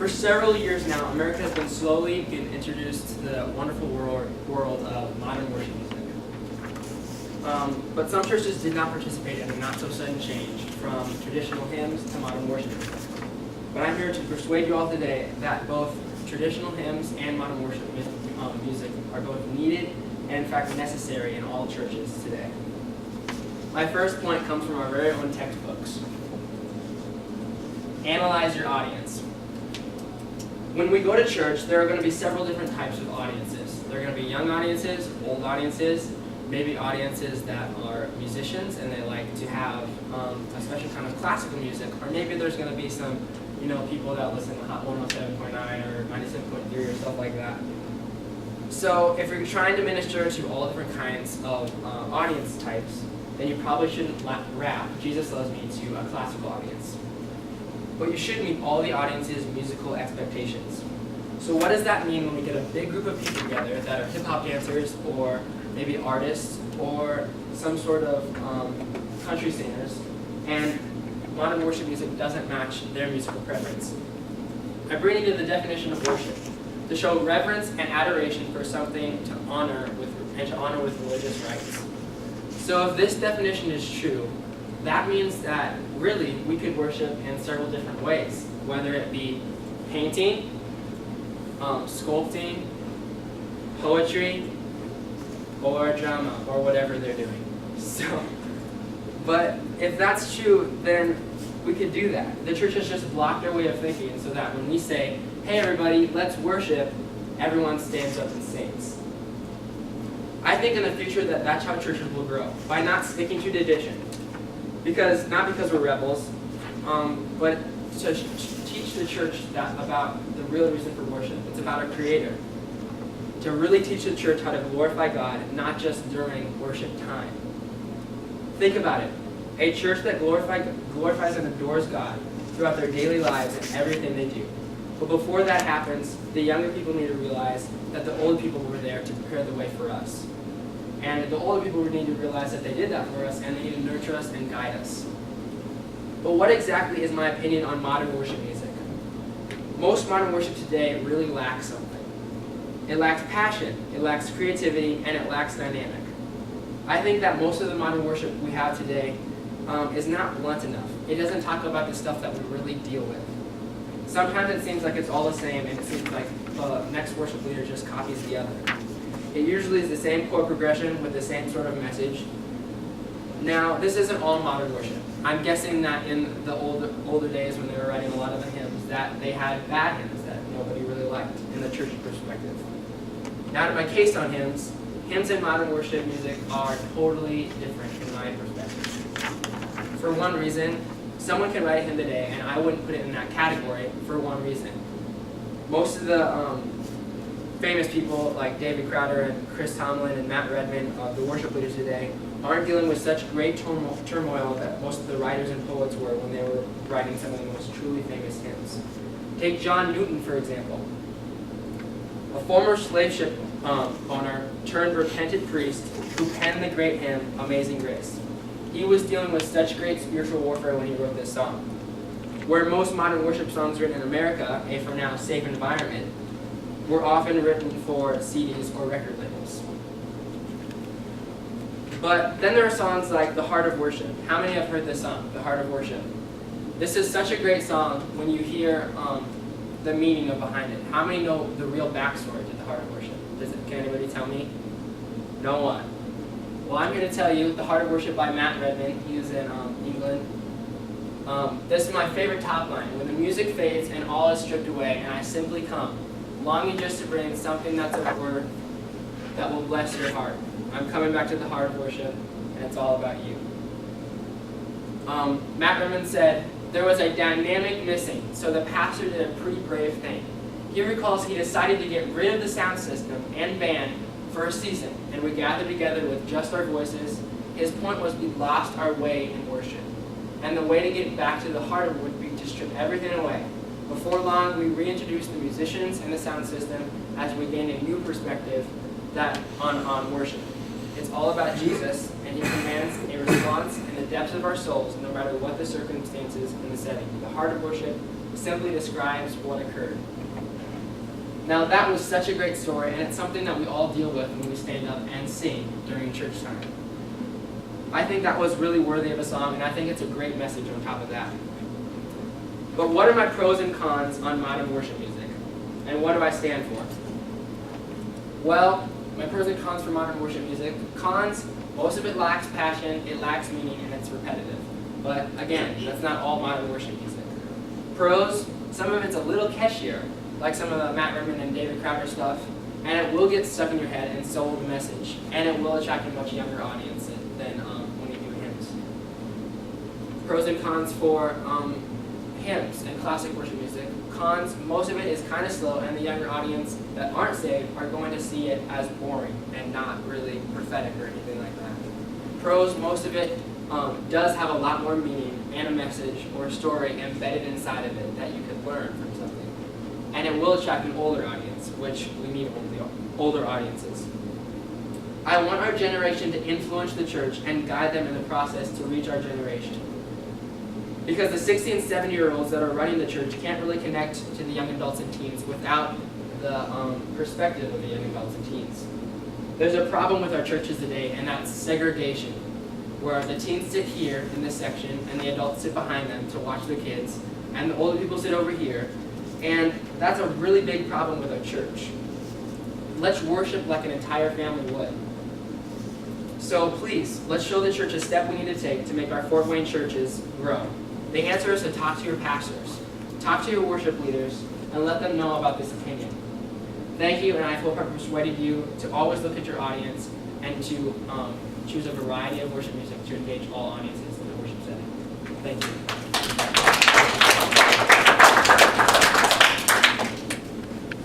For several years now, America has been slowly being introduced to the wonderful world of modern worship music. But some churches did not participate in a not-so-sudden change from traditional hymns to modern worship music. But I'm here to persuade you all today that both traditional hymns and modern worship music are both needed and, in fact, necessary in all churches today. My first point comes from our very own textbooks. Analyze your audience. When we go to church, there are going to be several different types of audiences. There are going to be young audiences, old audiences, maybe audiences that are musicians and they like to have a special kind of classical music, or maybe there's going to be some, people that listen to Hot 107.9 or 97.3 or stuff like that. So if you're trying to minister to all different kinds of audience types, then you probably shouldn't wrap Jesus Loves Me to a classical audience. But you should meet all the audience's musical expectations. So what does that mean when we get a big group of people together that are hip-hop dancers or maybe artists or some sort of country singers, and modern worship music doesn't match their musical preference? I bring you to the definition of worship: to show reverence and adoration for something to honor with religious rites. So if this definition is true, that means that really we could worship in several different ways, whether it be painting, sculpting, poetry, or drama, or whatever they're doing. But if that's true, then we could do that. The church has just blocked our way of thinking so that when we say, hey everybody, let's worship, everyone stands up and sings. I think in the future that's how churches will grow, by not sticking to tradition. Not because we're rebels, but to teach the church about the real reason for worship. It's about our Creator. To really teach the church how to glorify God, not just during worship time. Think about it. A church that glorifies and adores God throughout their daily lives and everything they do. But before that happens, the younger people need to realize that the old people were there to prepare the way for us. And the older people need to realize that they did that for us, and they need to nurture us and guide us. But what exactly is my opinion on modern worship music? Most modern worship today really lacks something. It lacks passion, it lacks creativity, and it lacks dynamic. I think that most of the modern worship we have today is not blunt enough. It doesn't talk about the stuff that we really deal with. Sometimes it seems like it's all the same, and it seems like the next worship leader just copies the other. It usually is the same chord progression with the same sort of message. Now, this isn't all modern worship. I'm guessing that in the older days when they were writing a lot of the hymns, that they had bad hymns that nobody really liked in the church perspective. Now, to my case on hymns and modern worship music are totally different in my perspective. For one reason, someone can write a hymn today, and I wouldn't put it in that category for one reason. Most of the famous people like David Crowder and Chris Tomlin and Matt Redman, the worship leaders today, aren't dealing with such great turmoil that most of the writers and poets were when they were writing some of the most truly famous hymns. Take John Newton, for example. A former slave ship owner turned repentant priest who penned the great hymn, Amazing Grace. He was dealing with such great spiritual warfare when he wrote this song. Where most modern worship songs written in America, a for now safe environment, were often written for CDs or record labels. But then there are songs like The Heart of Worship. How many have heard this song, The Heart of Worship? This is such a great song when you hear the meaning behind it. How many know the real backstory to The Heart of Worship? Can anybody tell me? No one. Well, I'm here to tell you The Heart of Worship by Matt Redman. He was in England. This is my favorite top line. When the music fades and all is stripped away, and I simply come, longing just to bring something that's of worth that will bless your heart. I'm coming back to the heart of worship, and it's all about you. Matt Redman said, there was a dynamic missing, so the pastor did a pretty brave thing. He recalls he decided to get rid of the sound system and band for a season, and we gathered together with just our voices. His point was we lost our way in worship. And the way to get back to the heart of it would be to strip everything away. Before long, we reintroduced the musicians and the sound system as we gained a new perspective on worship. It's all about Jesus, and He commands a response in the depths of our souls, no matter what the circumstances and the setting. The heart of worship simply describes what occurred. Now that was such a great story, and it's something that we all deal with when we stand up and sing during church time. I think that was really worthy of a song, and I think it's a great message on top of that. But what are my pros and cons on modern worship music? And what do I stand for? Well, my pros and cons for modern worship music. Cons, most of it lacks passion, it lacks meaning, and it's repetitive. But again, that's not all modern worship music. Pros, some of it's a little catchier, like some of the Matt Rimmon and David Crowder stuff, and it will get stuck in your head and so will the message, and it will attract a much younger audience than when you do hymns. Pros and cons for hymns and classic worship music. Cons, most of it is kind of slow, and the younger audience that aren't saved are going to see it as boring and not really prophetic or anything like that. Pros, most of it does have a lot more meaning and a message or a story embedded inside of it that you could learn from something. And it will attract an older audience, which we need older audiences. I want our generation to influence the church and guide them in the process to reach our generation. Because the 60 and 70-year-olds that are running the church can't really connect to the young adults and teens without the perspective of the young adults and teens. There's a problem with our churches today, and that's segregation, where the teens sit here in this section and the adults sit behind them to watch the kids, and the older people sit over here, and that's a really big problem with our church. Let's worship like an entire family would. So please, let's show the church a step we need to take to make our Fort Wayne churches grow. The answer is to talk to your pastors, talk to your worship leaders, and let them know about this opinion. Thank you, and I hope I persuaded you to always look at your audience and to choose a variety of worship music to engage all audiences in the worship setting. Thank you.